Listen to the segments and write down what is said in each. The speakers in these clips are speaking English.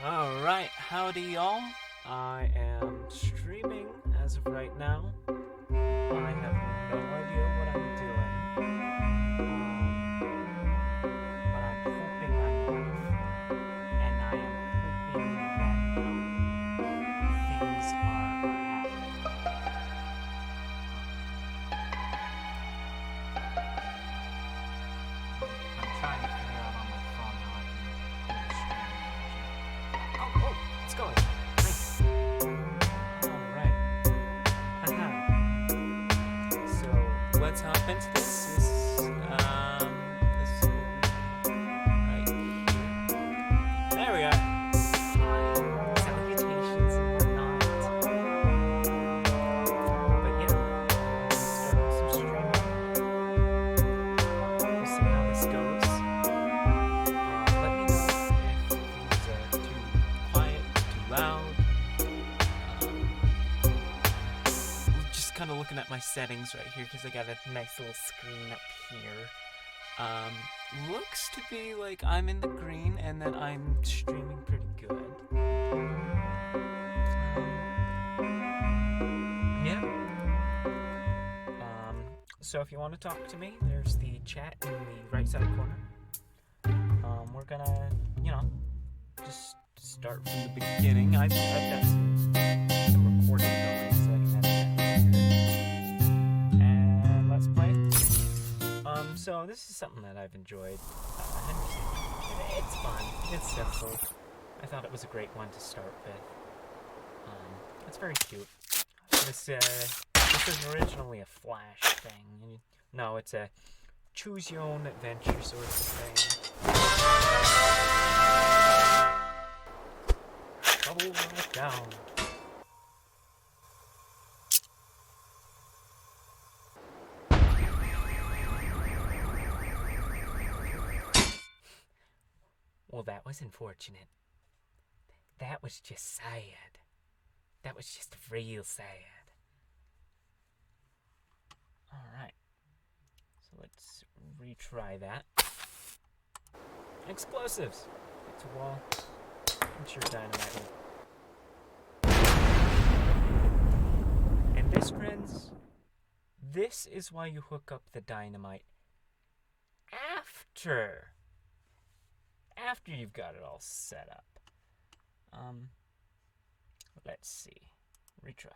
Alright, howdy y'all. I am streaming as of right now. I have no idea what I'm doing. But I'm hoping I'm live. And I am hoping that things are happening. I'm trying to figure out on my phone how I can do the streaming magic. Oh, it's going. Nice. Alright. Haha. So, let's hop into this. This will be right here. There we are. Salutations and whatnot. But yeah, let's start with some streaming. We'll see how this goes. Let me know if things are too quiet, too loud. Just kind of looking at my settings right here because I got a nice little screen up here. Looks to be like I'm in the green and that I'm streaming pretty good. Yeah. So if you want to talk to me, there's the chat in the right side corner. We're gonna, just start from the beginning. I've got some recording going, so I can have that here. And let's play. So this is something that I've enjoyed. It's fun. It's simple. I thought it was a great one to start with. It's very cute. This is originally a Flash thing. No, it's a choose your own adventure sort of thing. Bubble right down. Well, that was unfortunate. That was just sad. That was just real sad. Alright. So let's retry that. Explosives. It's a wall. I'm sure dynamite will. And this, friends, this is why you hook up the dynamite after you've got it all set up. Let's see. Retry.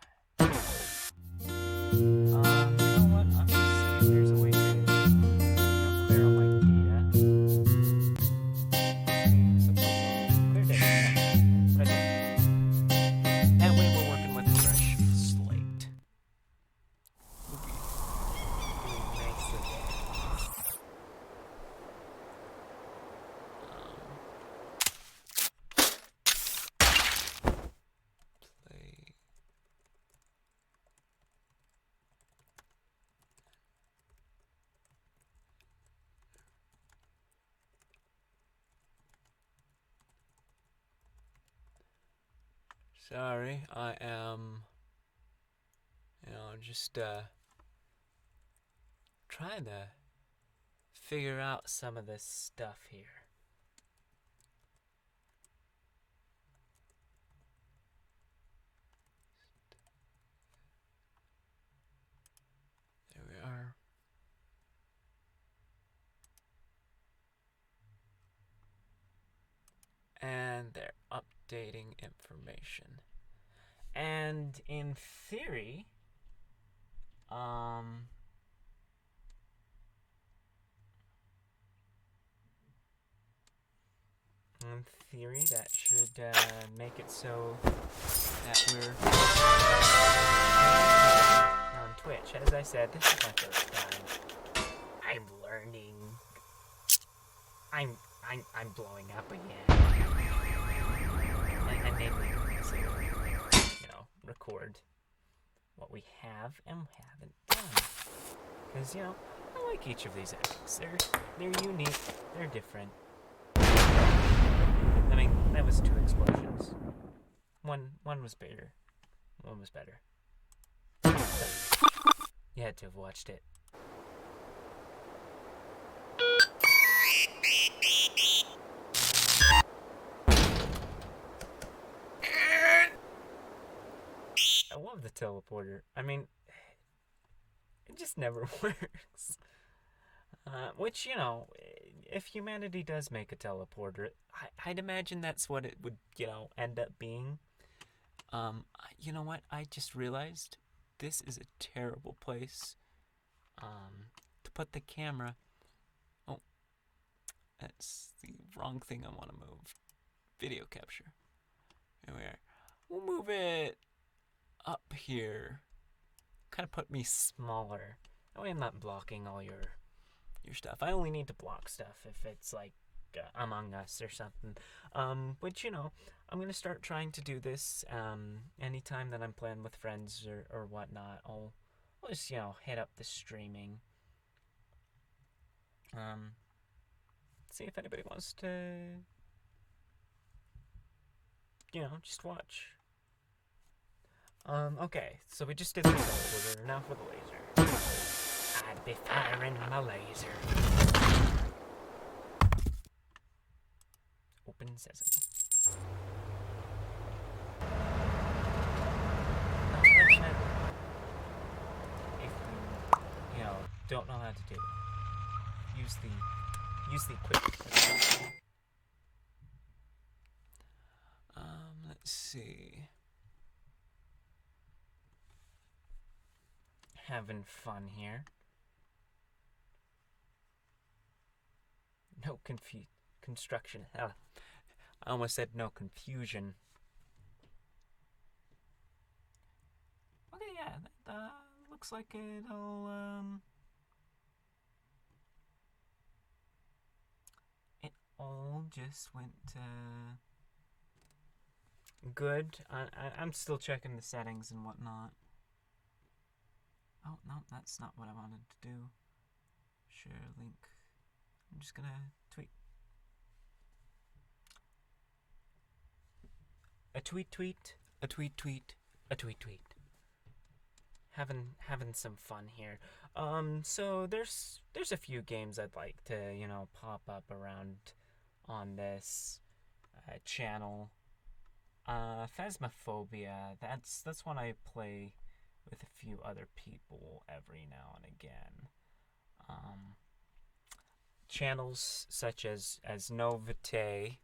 You know what? I'm gonna see if there's a way to clear all my data. Clear data. Right there. That way we're working with a fresh slate. We'll be doing nicely there. Play. Sorry, I am, just, trying to figure out some of this stuff here. There we are. And they're updating information. And in theory, that should make it so that we're on Twitch. As I said, this is my first time. I'm learning. I'm blowing up again. And maybe record what we have and haven't done. Because, I like each of these epics. They're unique. They're different. I mean, that was 2 explosions. One was bigger. One was better. You had to have watched it. love the teleporter. I mean, it just never works. Which, you know, if humanity does make a teleporter, I'd imagine that's what it would, you know, end up being. You know what? I just realized this is a terrible place to put the camera. Oh, that's the wrong thing I want to move. Video capture. Here we are. We'll move it up here. Kind of put me smaller. That way I'm not blocking all your stuff. I only need to block stuff if it's like Among Us or something. But you know, I'm gonna start trying to do this. Anytime that I'm playing with friends or whatnot, I'll just, you know, hit up the streaming. See if anybody wants to, you know, just watch. Okay, so we just did the teleporter, now for the laser. I'd be firing my laser. Open sesame. Unfortunately, if you know, don't know how to do it, use the quick. Let's see. Having fun here. No construction. I almost said no confusion. Okay, yeah, that looks like it'll it all just went good. I'm still checking the settings and whatnot. Oh, no, that's not what I wanted to do. Share link. I'm just gonna tweet. A tweet. Having some fun here. So there's a few games I'd like to, you know, pop up around on this channel. Phasmophobia, that's one I play with a few other people every now and again. Channels such as Novate,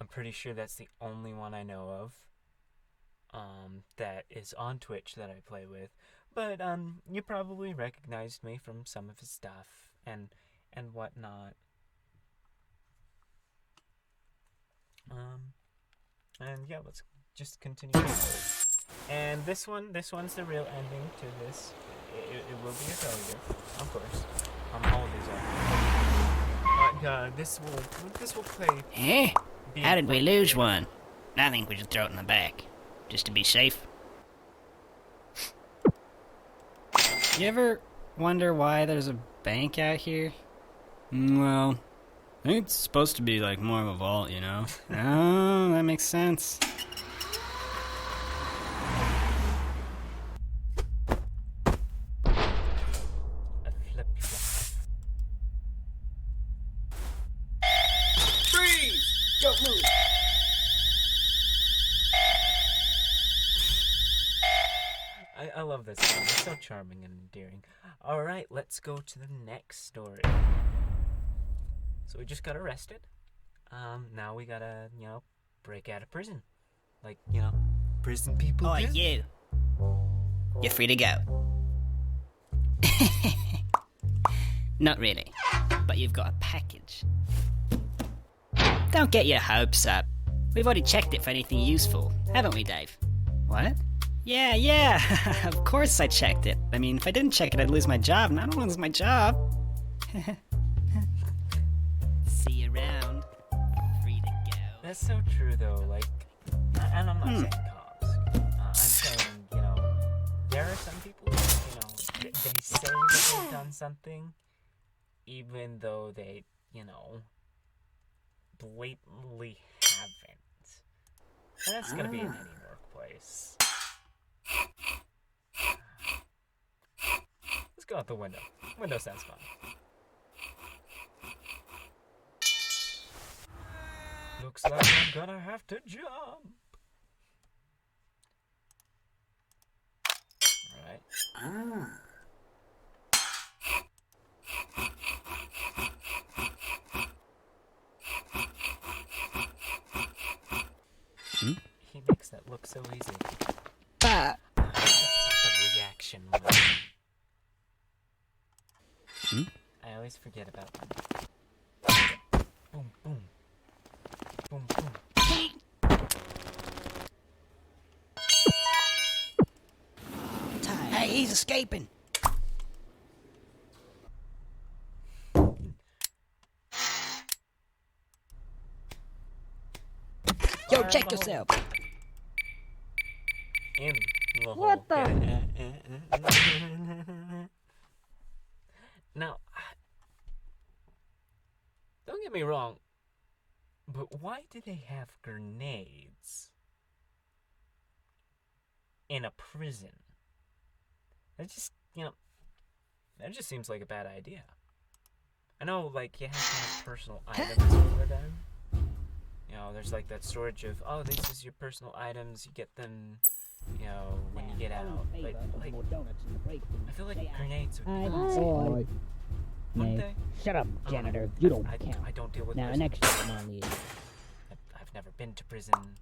I'm pretty sure that's the only one I know of that is on Twitch that I play with. But you probably recognized me from some of his stuff and whatnot. And yeah, let's just continue. And this one's the real ending to this. It will be a failure, of course. All of these are. But this will play. Eh? How did we lose one? I think we should throw it in the back, just to be safe. You ever wonder why there's a bank out here? Well, I think it's supposed to be like more of a vault, you know? Oh, that makes sense. I love this song. It's so charming and endearing. Alright, let's go to the next story. So we just got arrested. Now we gotta, you know, break out of prison. Like, you know, prison people do. You. You're free to go. Not really, but you've got a package. Don't get your hopes up. We've already checked it for anything useful, haven't we, Dave? What? Yeah, of course I checked it. I mean, if I didn't check it, I'd lose my job, and I don't want to lose my job. See you around. Free to go. That's so true, though. Like, and I'm not saying cops. I'm saying, you know, there are some people, you know, they say that they've done something, even though they, you know, blatantly haven't. And that's gonna be in any workplace. Let's go out the window. Window sounds fun. Looks like I'm gonna have to jump. Ah. He makes that look so easy. Ah. The reaction was. I always forget about them. Boom, boom. Boom, boom. Hey, he's escaping. Yo, check yourself. In the What hole. the? Now, don't get me wrong, but why do they have grenades in a prison? That just, that just seems like a bad idea. I know, like, you have to have personal items for them. There's like that storage of, oh, this is your personal items, you get them, when you get out. But, like, I feel like grenades would be easy. Boy. Wouldn't Nay, they? shut up, I don't know. janitor. You don't I count. don't deal with Now, prison. next time on the... I've never been to prison.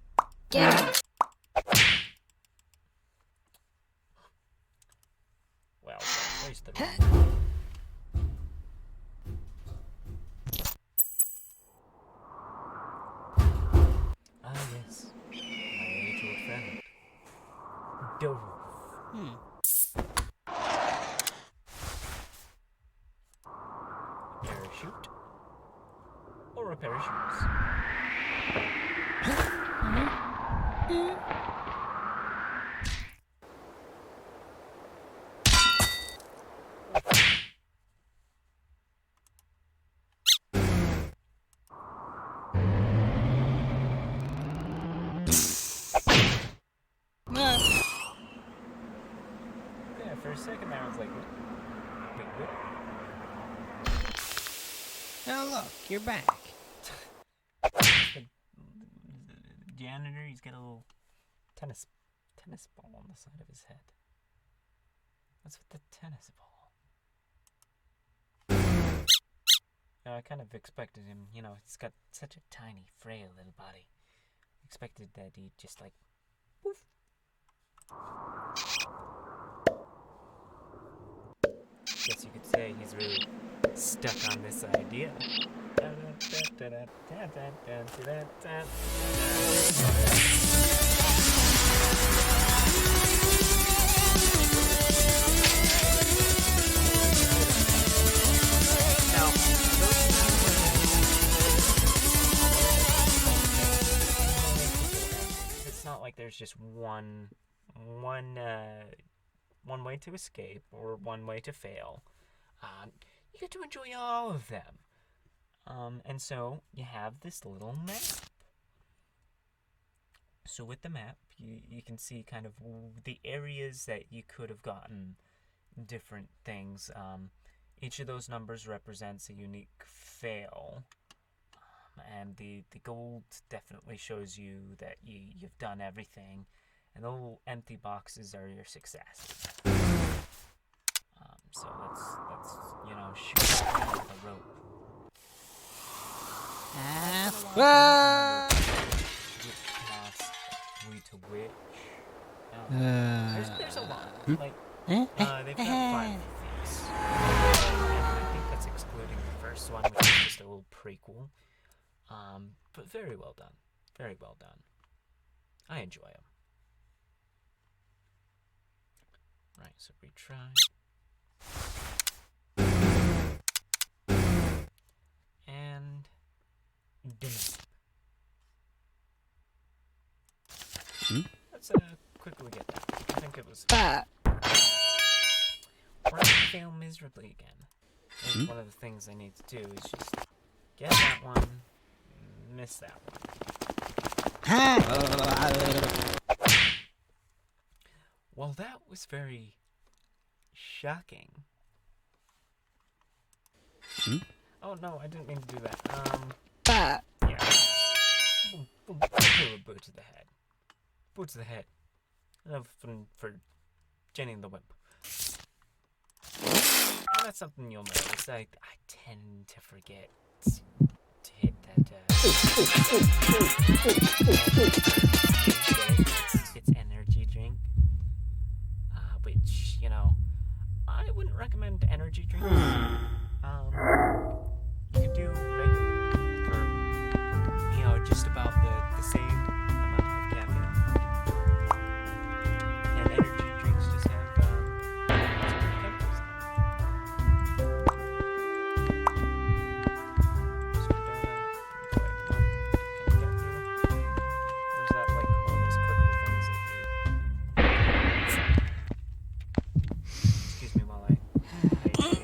Well, where's the room? Ah, yes. My age-old friend. Dove. Parachute. Or a pair of shoes. Yeah, for a second there I was like, wait, what? Oh, look, you're back. The janitor, he's got a little tennis ball on the side of his head. What's with the tennis ball? I kind of expected him, he's got such a tiny, frail little body. Expected that he'd just like, poof. Guess you could say he's really stuck on this idea. Now, it's not like there's just one way to escape or one way to fail. You get to enjoy all of them. And so you have this little map. So with the map, you can see kind of the areas that you could have gotten different things. Each of those numbers represents a unique fail. And the gold definitely shows you that you've done everything. And the little empty boxes are your success. So let's shoot the rope. Which pass we to which? There's a lot. Like they've got 5 of these. And I think that's excluding the first one, which is just a little prequel. But very well done. Very well done. I enjoy them. Right, so retry. And dip. Let's quickly get that. I think it was. Or I fail miserably again. I think one of the things I need to do is just get that one, miss that one. Well, that was very shocking. Oh no, I didn't mean to do that. Yeah. Boom, boot to the head. Boot to the head. Enough for Jenny and the Wimp. that's something you'll notice. I tend to forget to hit that. It's energy drink, which I wouldn't recommend energy drinks. You could do regular for just about the same amount of caffeine. And energy drinks just have chemicals in them. So can I get you? Or is that like one of those quick little things that you... Excuse me while I hydrate.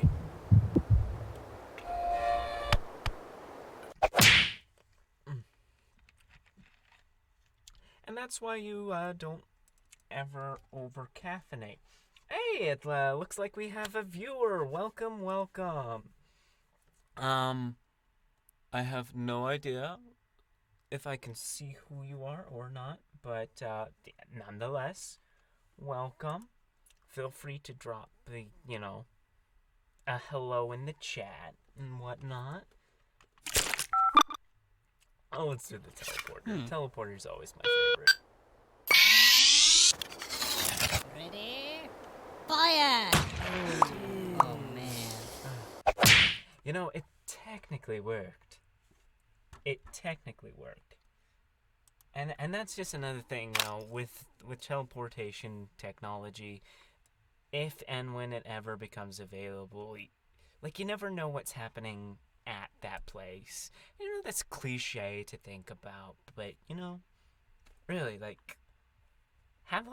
And that's why you don't ever over caffeinate. Hey, it looks like we have a viewer. Welcome. I have no idea if I can see who you are or not, but nonetheless, welcome. Feel free to drop a hello in the chat and whatnot. Oh, let's do the teleporter. Teleporter's always my favorite. Ready? Fire! Oh, man. It technically worked. And that's just another thing with teleportation technology. If and when it ever becomes available, you never know what's happening at that place. That's cliche to think about, but really, have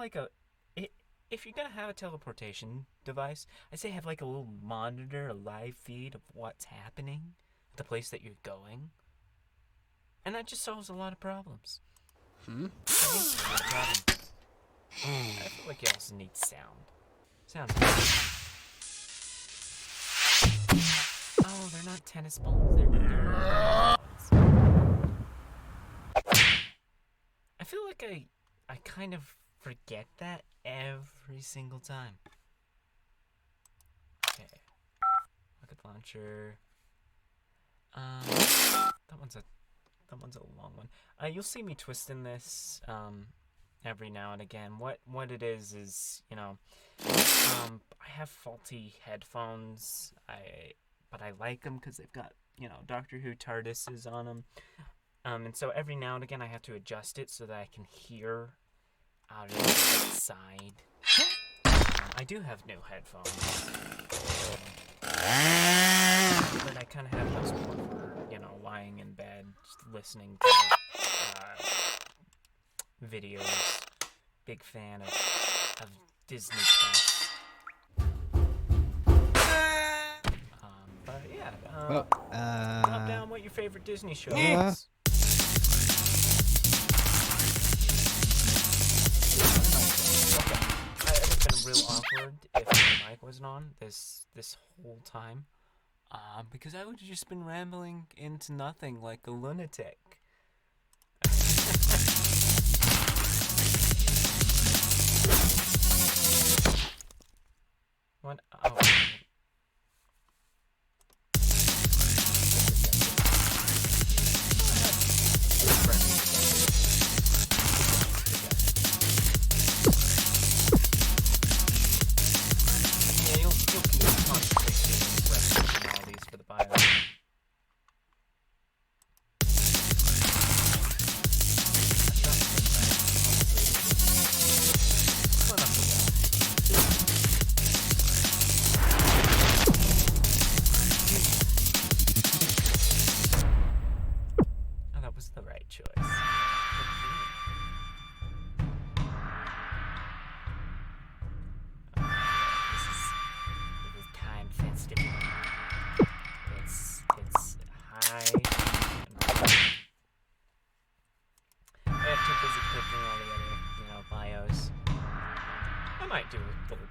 if you're gonna have a teleportation device, I'd say have a little monitor, a live feed of what's happening at the place that you're going, and that just solves a lot of problems. A lot of problems. I feel like you also need sound. Sounds good. Oh, they're not tennis balls. They're balls. I feel like I kind of forget that every single time. Okay. Rocket launcher. That one's a long one. You'll see me twisting this every now and again. What it is I have faulty headphones. But I like them because they've got, Doctor Who TARDISes on them. And so every now and again I have to adjust it so that I can hear out of the right side. I do have new headphones. But I kind of have those more for, lying in bed, just listening to videos. Big fan of Disney Plus. But yeah, drop down what your favorite Disney show is. Okay. It would have been real awkward if my mic wasn't on this whole time. Because I would have just been rambling into nothing like a lunatic. What? Oh. For the bio. Oh, that was the right choice. This is time sensitive. It's high. I have too busy clicking all the other, bios. I might do a little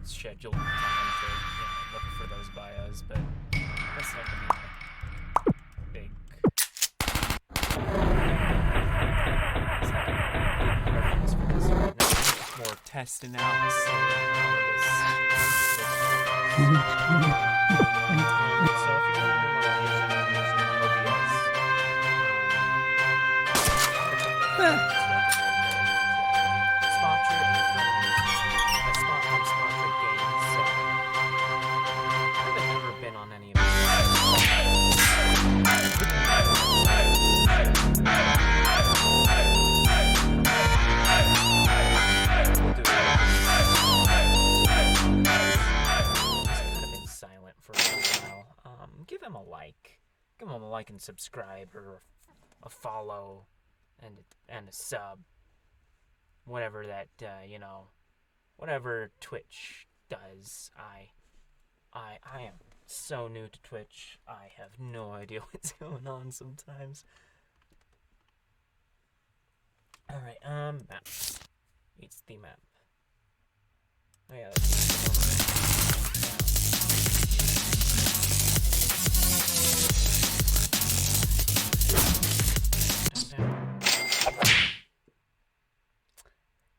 scheduled time to, look for those bios, but that's not gonna be a big. It's not gonna be a big preference for this right now. More testing out. So, I haven't ever been on any of these. We'll do it. He's kind of been silent for a while. Give him a like. Give him a like and subscribe, or a follow, and a sub. Whatever that, whatever Twitch does. I am so new to Twitch. I have no idea what's going on sometimes. Alright, map. It's the map. Oh yeah,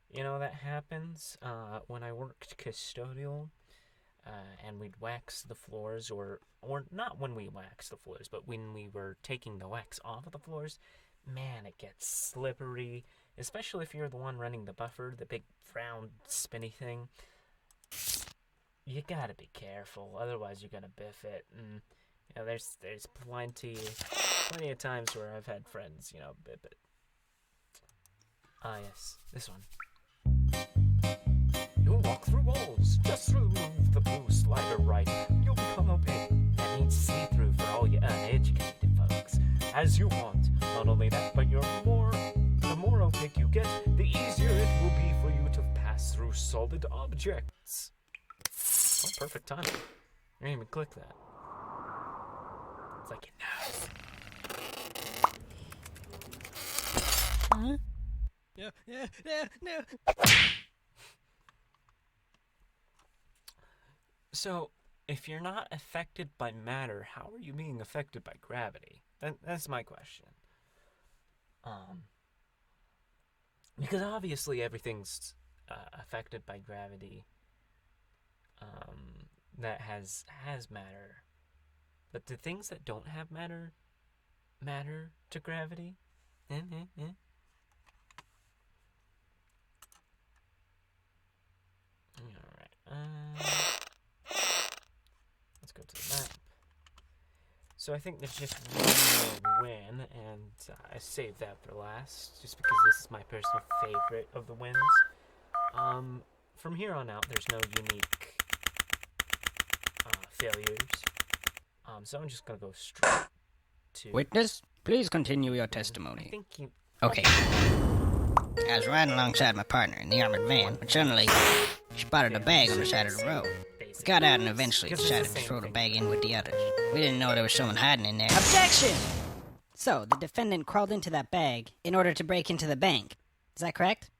You know, that happens when I worked custodial, and we'd wax the floors, or not when we waxed the floors, but when we were taking the wax off of the floors. Man, it gets slippery, especially if you're the one running the buffer, the big round spinny thing. You gotta be careful, otherwise you're gonna biff it. And there's plenty of times where I've had friends, biff it. Ah, yes, this one. You'll walk through walls, just remove the blue slider right. You'll become opaque. That means see-through for all you uneducated folks. As you want. Not only that, but the more opaque you get, the easier it will be for you to pass through solid objects. Oh, perfect timing. I didn't even click that. It's like it knows. No. So, if you're not affected by matter, how are you being affected by gravity? That's my question. Because obviously everything's affected by gravity. That has matter. But the things that don't have matter to gravity? Alright, let's go to the map. So I think there's just one more win, and I saved that for last, just because this is my personal favorite of the wins. From here on out, there's no unique failures. So I'm just gonna go straight to... Witness, please continue your testimony. I think you... Okay. I was riding alongside my partner in the armored van, when suddenly she spotted a bag on the side of the road. We got out and eventually decided to throw the bag in with the others. We didn't know there was someone hiding in there. Objection! So, the defendant crawled into that bag in order to break into the bank. Is that correct?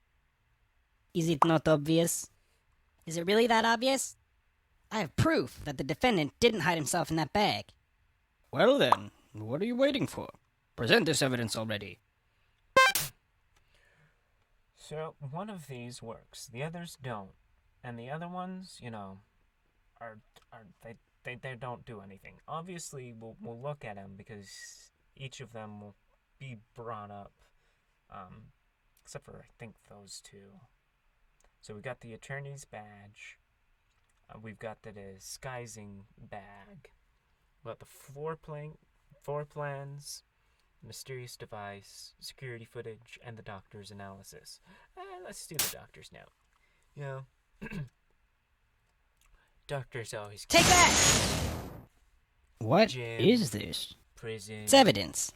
Is it not obvious? Is it really that obvious? I have proof that the defendant didn't hide himself in that bag. Well then, what are you waiting for? Present this evidence already. So, one of these works, the others don't. And the other ones, they don't do anything. Obviously, we'll look at them because each of them will be brought up, except for I think those two. So we got the attorney's badge. We've got the disguising bag. We got the floor plans, mysterious device, security footage, and the doctor's analysis. Let's do the doctor's now. Doctors always... Take that! What Gym, is this? prison, It's evidence.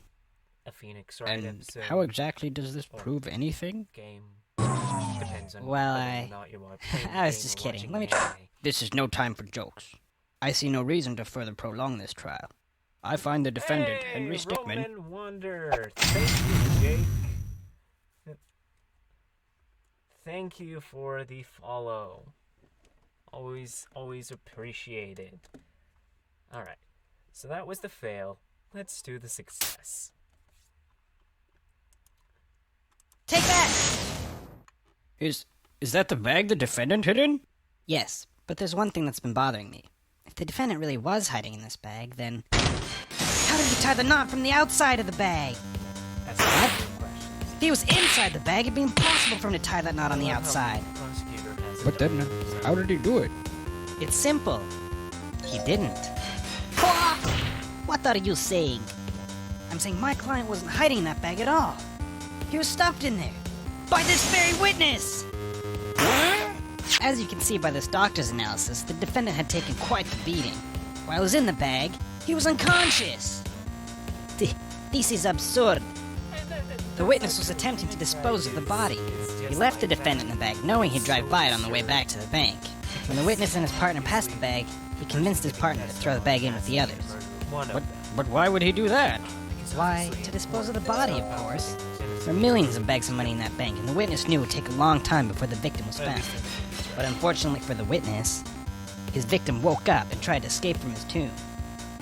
a Phoenix Wright And episode. how exactly does this prove anything? Game. Depends on Well, whether or not you are playing the I was game just or kidding. watching Let me the try. anime. This is no time for jokes. I see no reason to further prolong this trial. I find the defendant, Hey, Henry Stickman... Roman Wonder. Thank you, Jake. Thank you for the follow. Always appreciated. Alright, so that was the fail. Let's do the success. Take that! Is that the bag the defendant hid in? Yes, but there's one thing that's been bothering me. If the defendant really was hiding in this bag, then... How did he tie the knot from the outside of the bag? That's a good question. If he was inside the bag, it'd be impossible for him to tie that knot on the outside. But then, how did he do it? It's simple. He didn't. What are you saying? I'm saying my client wasn't hiding in that bag at all. He was stuffed in there. By this very witness! As you can see by this doctor's analysis, the defendant had taken quite the beating. While he was in the bag, he was unconscious. This is absurd. The witness was attempting to dispose of the body. He left the defendant in the bag, knowing he'd drive by it on the way back to the bank. When the witness and his partner passed the bag, he convinced his partner to throw the bag in with the others. But why would he do that? Why, to dispose of the body, of course. There were millions of bags of money in that bank, and the witness knew it would take a long time before the victim was found. But unfortunately for the witness, his victim woke up and tried to escape from his tomb.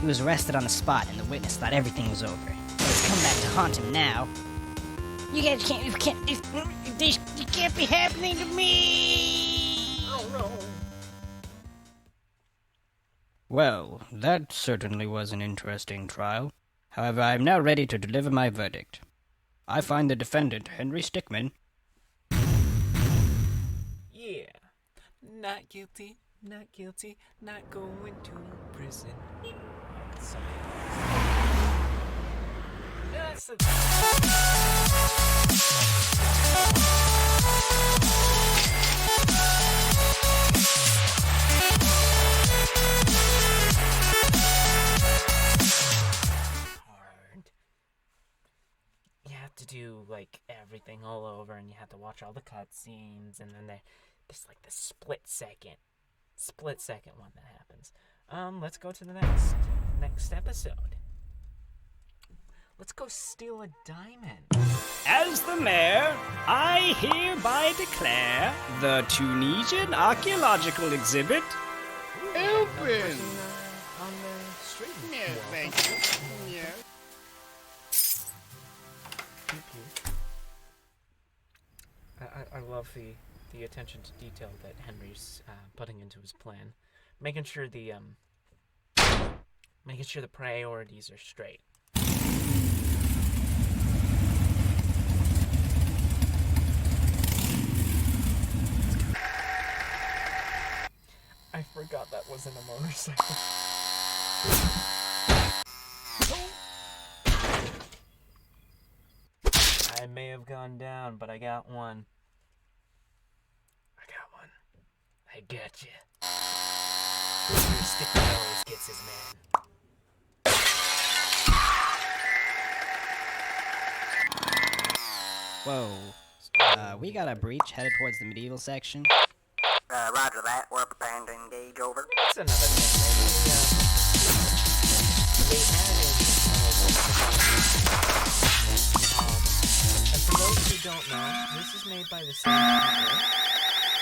He was arrested on the spot, and the witness thought everything was over. But it's come back to haunt him now. You guys can't be happening to me! Oh no. Well, that certainly was an interesting trial. However, I am now ready to deliver my verdict. I find the defendant, Henry Stickman. Yeah. Not guilty, not guilty, not going to prison. That's hard. You have to do like everything all over, and you have to watch all the cutscenes, and then there's like the split second one that happens. Let's go to the next episode. Let's go steal a diamond. As the mayor, I hereby declare the Tunisian archaeological exhibit open. On the street. Yeah, thank you. Yeah. I love the attention to detail that Henry's putting into his plan, making sure the priorities are straight. I forgot that wasn't a motorcycle. I may have gone down, but I got one. I got you. Your Stickman always gets his man. Whoa. We got a breach headed towards the medieval section. Roger that. We're preparing to engage, over. That's another thing. They added. And for those who don't know, this is made by the same people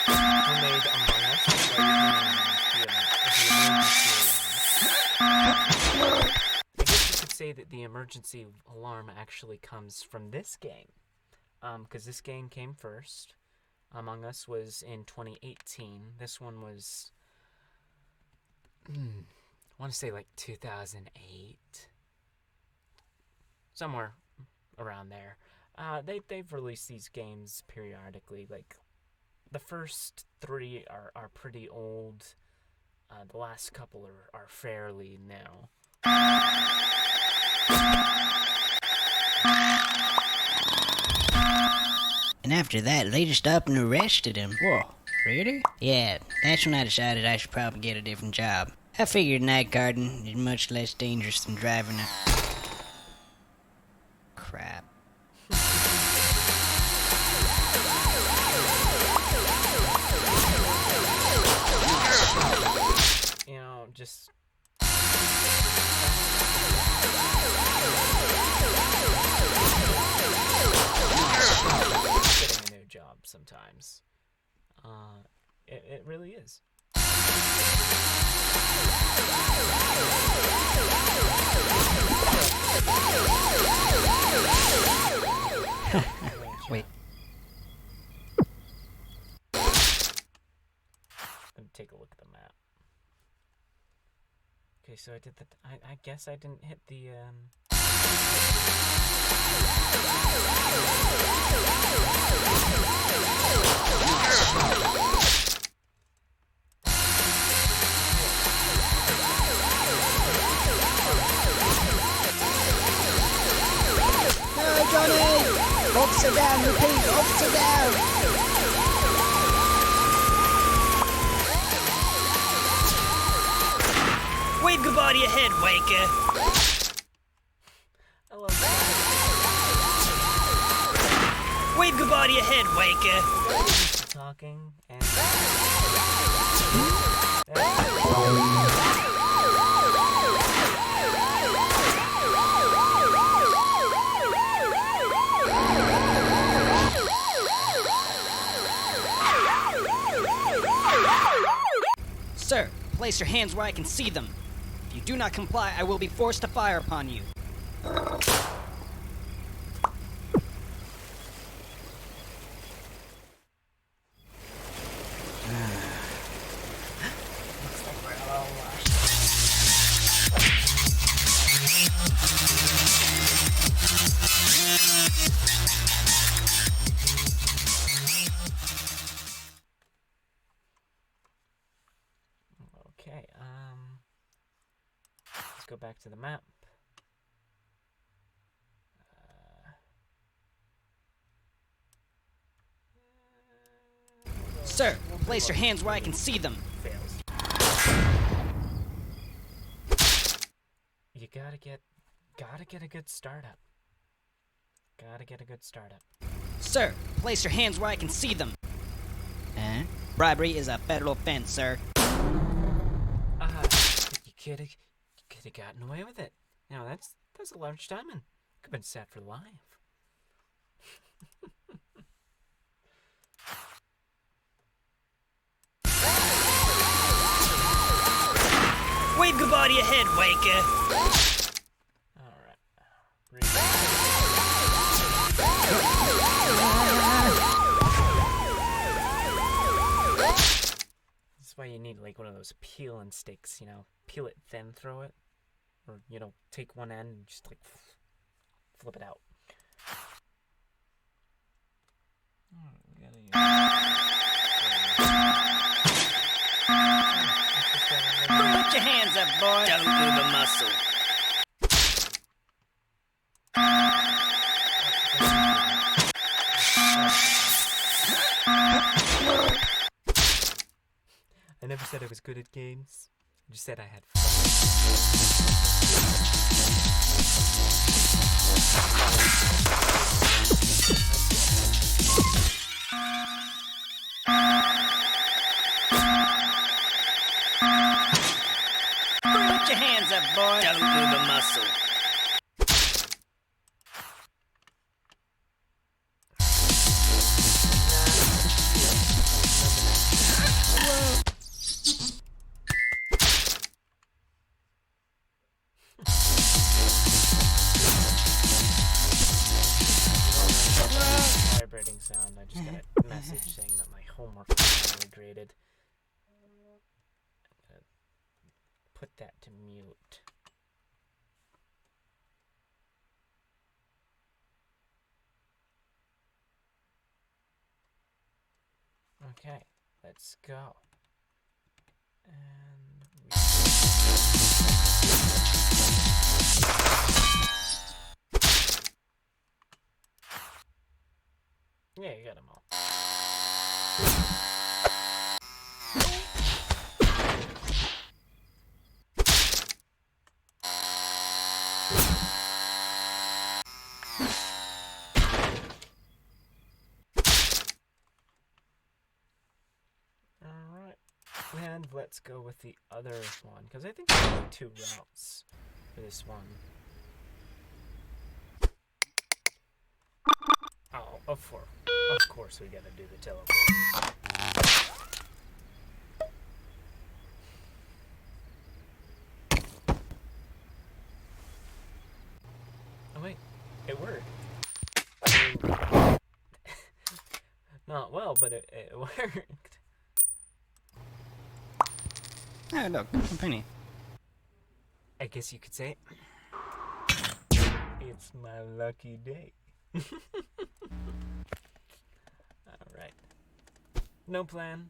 who made Among Us. That's why I guess you could say that the emergency alarm actually comes from this game. Because this game came first. Among Us was in 2018. This one was, I want to say like 2008. Somewhere around there. They've released these games periodically. Like, the first 3 are pretty old. The last couple are fairly new. And after that, they just up and arrested him. Whoa, really? Yeah, that's when I decided I should probably get a different job. I figured night guarding is much less dangerous than driving a... Crap. You know, just... getting a new job sometimes. It really is. Wait. Let me take a look at the map. Okay, so I did that. I guess I didn't hit the Upside down, repeat, upside down. Wave goodbye to your head, Waker. I love that. Wave goodbye to your head, Waker. Talking and. Sir, place your hands where I can see them. If you do not comply, I will be forced to fire upon you. Okay, let's go back to the map. Sir, place your hands where I can see them. Fails. You gotta get a good startup. Gotta get a good startup. Sir, place your hands where I can see them. Huh? Bribery is a federal offense, sir. You could have gotten away with it. Now that's a large diamond. Could have been set for life. Wave goodbye to your head, Waker. All right. This is why you need like one of those peel and sticks. You know, peel it, then throw it, or take one end and just like flip it out. Put your hands up, boy. Don't move a muscle. I never said I was good at games. I just said I had fun. Put your hands up, boy. Don't move a muscle. Vibrating sound. I just got a message saying that my homework was finally graded. I'm gonna put that to mute. Okay, let's go. And yeah, you got them all. Alright, and let's go with the other one, because I think there's only 2 routes for this one. Oh, of course we gotta do the teleport. Oh wait, it worked. I mean, not well, but it worked. Oh, look, a penny. I guess you could say it's my lucky day. Alright. No plan.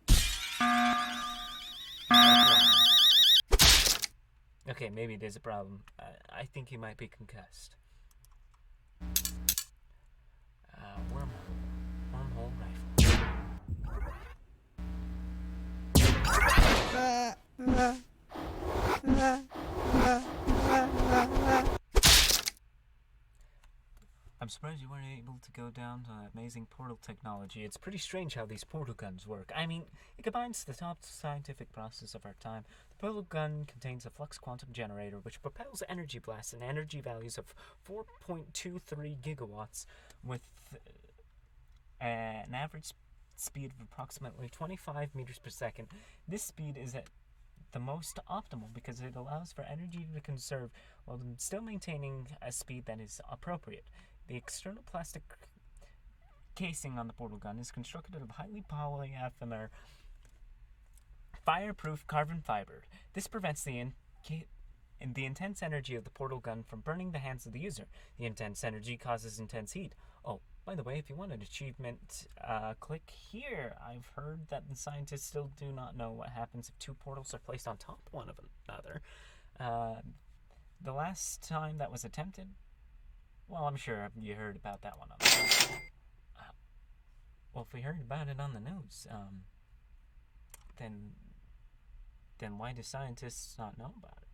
Okay, maybe there's a problem. I think he might be concussed. I'm surprised you weren't able to go down to that amazing portal technology. It's pretty strange how these portal guns work. I mean, it combines the top scientific process of our time. The portal gun contains a flux quantum generator which propels energy blasts and energy values of 4.23 gigawatts with an average speed of approximately 25 meters per second. This speed is at the most optimal because it allows for energy to conserve while still maintaining a speed that is appropriate. The external plastic casing on the portal gun is constructed of highly polyethyler fireproof carbon fiber. This prevents the intense energy of the portal gun from burning the hands of the user. The intense energy causes intense heat. Oh, by the way, if you want an achievement, click here. I've heard that the scientists still do not know what happens if two portals are placed on top of one of another. The last time that was attempted, well, I'm sure you heard about that one on the news. Well, if we heard about it on the news, then why do scientists not know about it?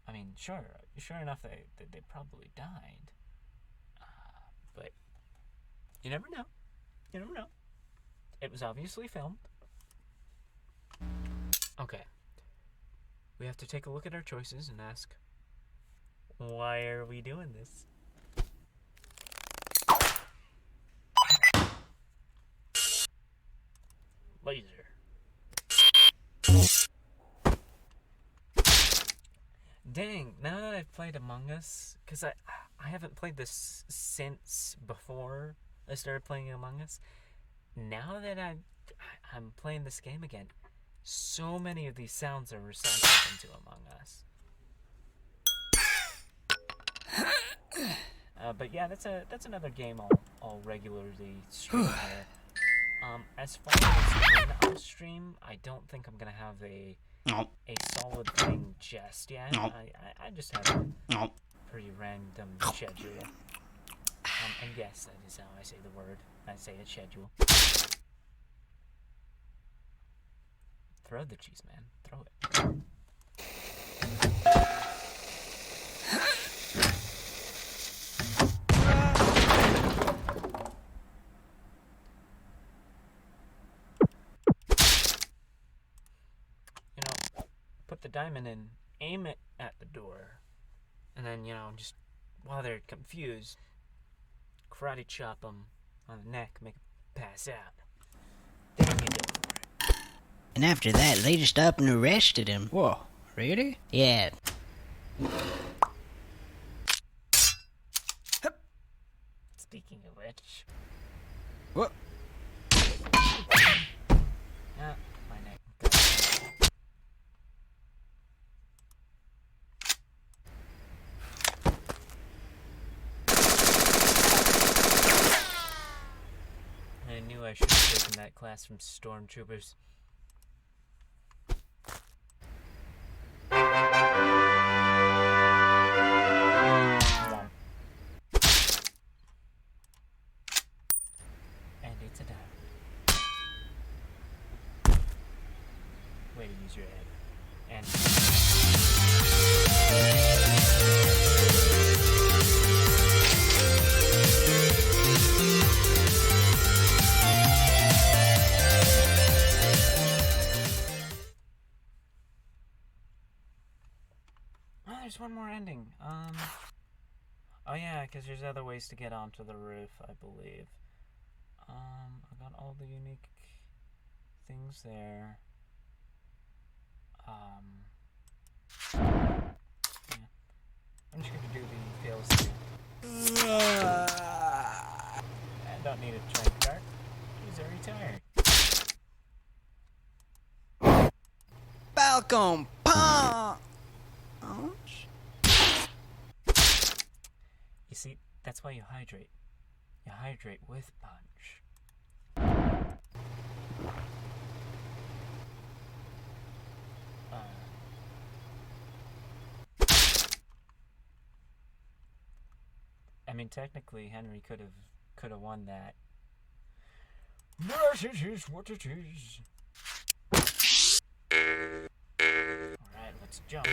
I mean, sure enough, they probably died. But you never know. You never know. It was obviously filmed. Okay. We have to take a look at our choices and ask, why are we doing this? Laser. Dang, now that I've played Among Us, because I haven't played this since before I started playing Among Us. Now that I'm playing this game again, so many of these sounds are recycled into Among Us. But yeah, that's another game I'll regularly stream here. As far as when I'll stream, I don't think I'm gonna have a solid thing just yet. I just have a pretty random schedule. And yes, that is how I say the word. I say it, schedule. Throw the cheese, man. Throw it. Put the diamond in, aim it at the door, and then, just while they're confused, karate chop them on the neck, make them pass out. Then you go for it. And after that, they just up and arrested him. Whoa, really? Yeah. Speaking of which... What? My neck. I knew I should have taken that class from stormtroopers. And it's a diamond. Way to use your head. And... there's one more ending. Oh yeah, because there's other ways to get onto the roof, I believe. I got all the unique things there. Yeah. I'm just gonna do the fails too. I don't need a train cart. He's already tired. Falcon Punch! You see, that's why you hydrate. You hydrate with punch. I mean, technically, Henry could have won that. Yes, it is what it is. Alright, let's jump.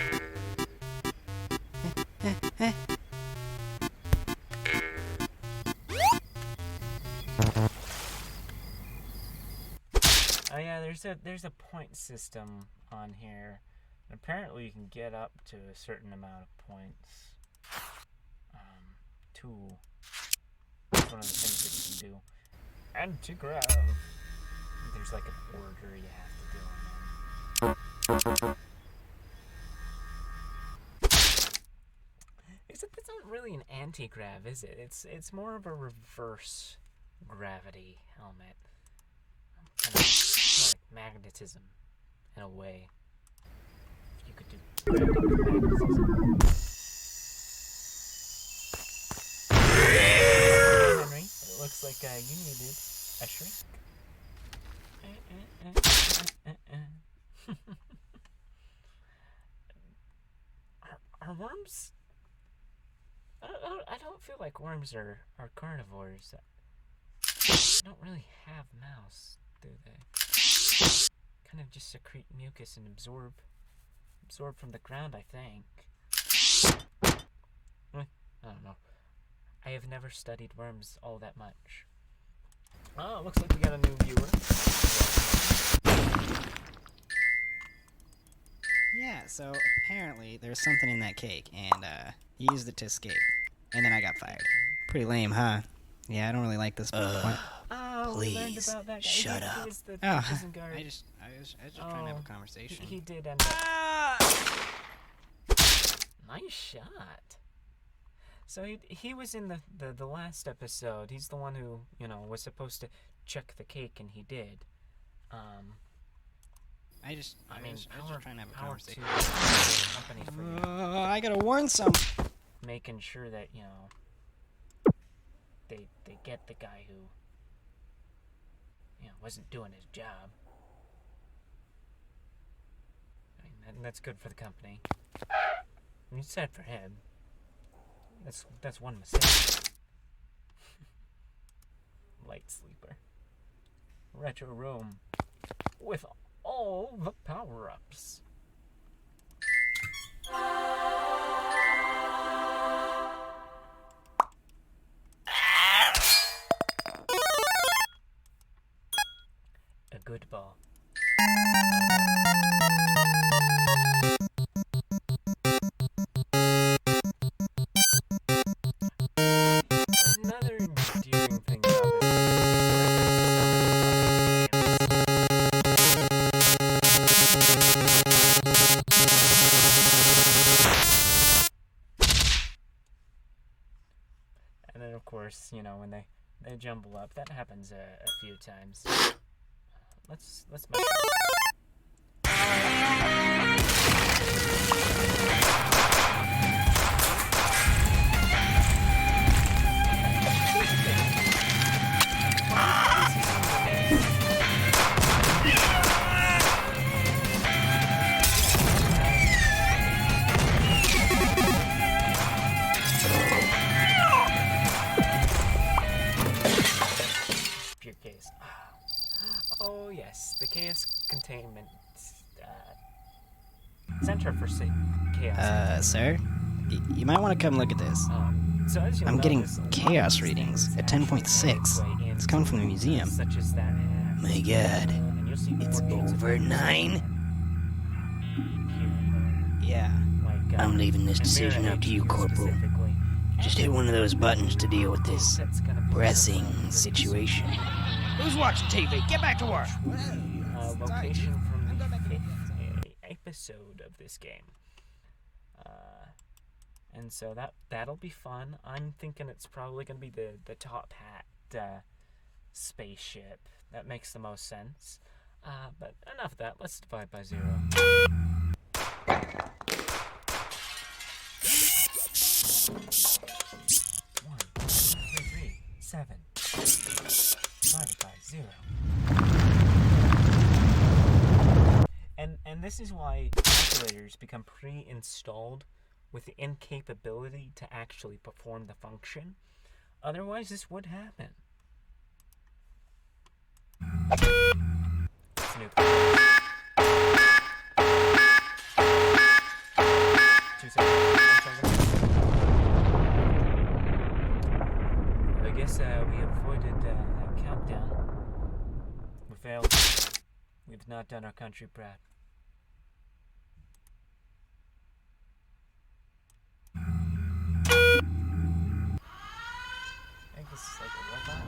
Oh yeah, there's a point system on here. And apparently you can get up to a certain amount of points. That's one of the things that you can do. And to grab, there's like an order you have to do them in. Except it's not really an anti-grav, is it? It's more of a reverse gravity helmet. Kind of like magnetism, in a way. You could do gravity with magnetism. Henry, it looks like you needed a shrink. Are worms? I don't feel like worms are carnivores. They don't really have mouths, do they? Kind of just secrete mucus and absorb from the ground, I think. I don't know. I have never studied worms all that much. Oh, it looks like we got a new viewer. Yeah, so apparently there's something in that cake, and you used it to escape. And then I got fired. Pretty lame, huh? Yeah, I don't really like this point. Oh, Please, we learned about that guy. shut He up. was the Oh, prison guard. I was just trying to have a conversation. He did end up. Nice shot. So he was in the last episode. He's the one who, was supposed to check the cake, and he did. I was just trying to have a power conversation. to the company for I gotta warn some. making sure that, they get the guy who, wasn't doing his job. I mean, that's good for the company. I mean, it's sad for him. That's one mistake. Light sleeper. Retro room with all the power-ups. A good ball. Another endearing thing about this and then, of course, when they jumble up, that happens a few times. Let's make pure case. Oh yes, the chaos containment center for chaos. Sir? You might want to come look at this. So as you'll I'm getting notice, a lot of chaos these readings things at actually 10.6. make way It's coming from the into museum. Such as that. My god. And you'll see It's portraits of over things 9? here and Yeah. there. Like, I'm leaving this and decision Mirror up to you, Edge Corporal. specifically. Just hit one of those buttons to deal with this That's gonna be pressing kind of a situation. Who's watching TV? Get back to work. location from the 5th episode of this game. And so that'll be fun. I'm thinking it's probably going to be the top hat spaceship. That makes the most sense. But enough of that. Let's divide by 0. 1, 3, 7. Divided by 0. And this is why calculators become pre-installed with the incapability to actually perform the function. Otherwise, this would happen. It's nuclear. 2 seconds. 1 second. I guess we avoided that countdown. We failed. We've not done our country proud. I think this is like a robot.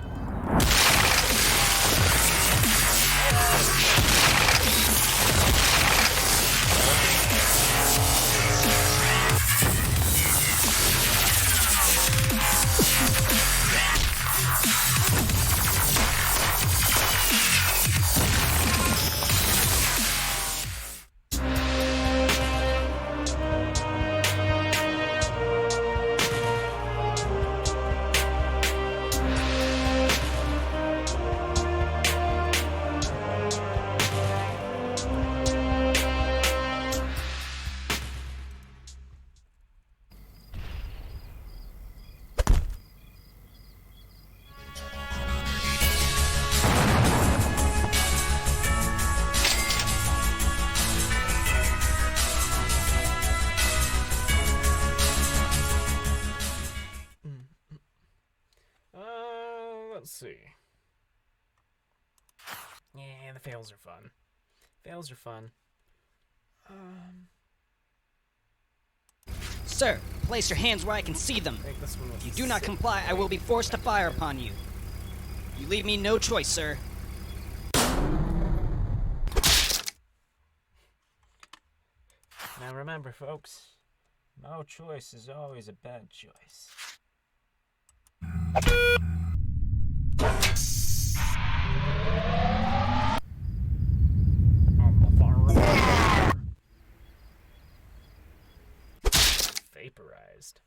Let's see. Yeah, the fails are fun. Fails are fun. Sir, place your hands where I can see them. I think this one was If you do not comply, I will be forced to fire upon you. You leave me no choice, sir. Now remember, folks, no choice is always a bad choice. Vaporized.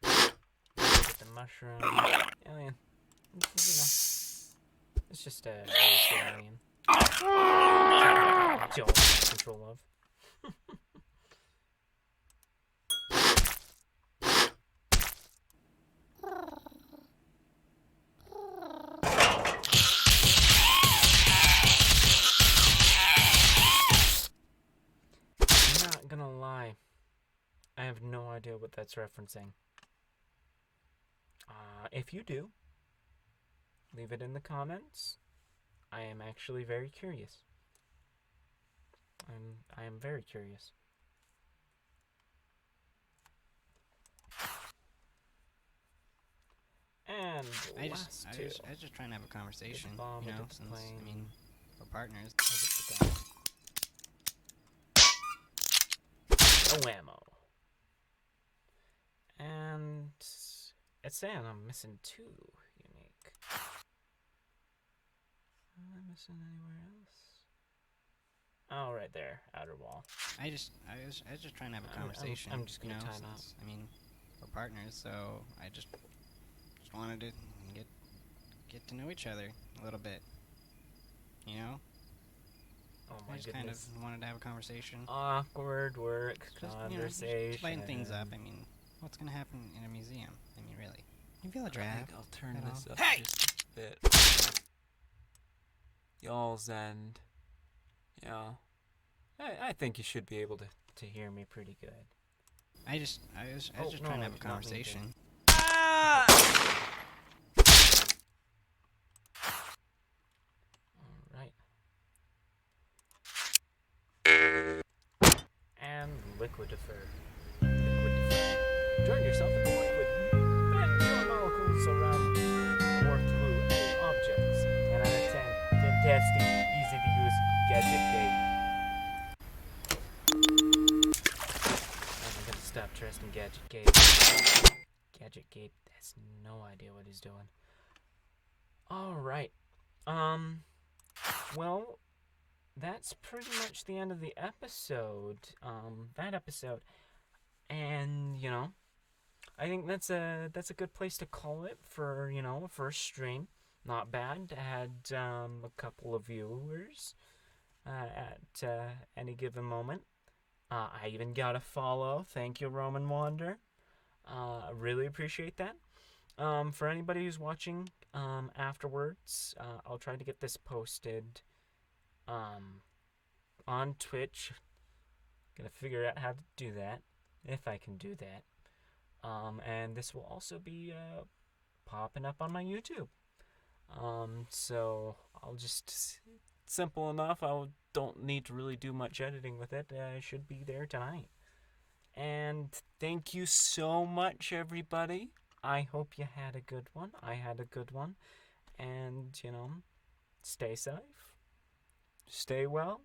Get the mushroom. Alien. You know. It's just a alien. Joel has control of. I'm not gonna lie. I have no idea what that's referencing. If you do, leave it in the comments. I am actually very curious. I am very curious. And I last was two. just trying to have a conversation, bomb, you I know, did the since, plane. I mean, we're partners. I get the gun. No ammo. And it's saying I'm missing 2 unique. Am I missing anywhere else? Oh, right there, outer wall. I was just trying to have a conversation. I'm just gonna you know, time out. since, I mean, we're partners, so I just wanted to get to know each other a little bit. You know, Oh I my just kind of goodness. wanted to have a conversation. Awkward work Just, you know, conversation. just lighten things up. I mean, what's gonna happen in a museum? I mean, really. You feel a I draft? think I'll turn at all? this up Hey! just a bit. Y'all's end. Yeah. I think you should be able to hear me pretty good. I was just no, trying to have a not me, conversation. Alright. And liquidifer. Join yourself in the liquid. Bend your molecules around or through any objects. 10 out of 10. Fantastic. Easy to use. Gadget gate. I'm gonna stop trusting Gadget Gate. Gadget Gate has no idea what he's doing. Alright. Well, that's pretty much the end of the episode. That episode. And, you know, I think that's a good place to call it for, you know, a first stream. Not bad. Had a couple of viewers at any given moment. I even got a follow. Thank you, Roman Wander. I really appreciate that. For anybody who's watching afterwards, I'll try to get this posted on Twitch. Gonna figure out how to do that, if I can do that. And this will also be popping up on my YouTube. So I'll just simple enough. Don't need to really do much editing with it. I should be there tonight. And thank you so much, everybody. I hope you had a good one. I had a good one. And, stay safe, stay well,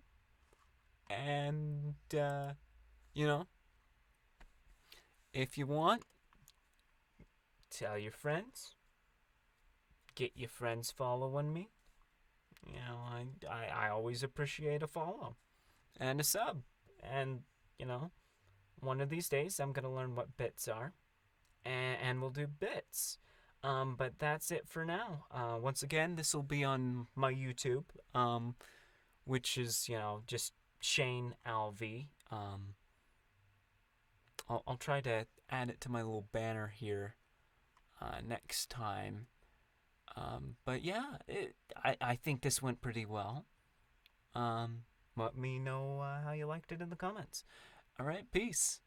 and, if you want, tell your friends, get your friends following me. I always appreciate a follow and a sub. And, one of these days I'm going to learn what bits are, and we'll do bits. But that's it for now. Once again, this will be on my YouTube, which is, just Shane LV. I'll try to add it to my little banner here next time. But yeah, I think this went pretty well. Let me know how you liked it in the comments. All right, peace.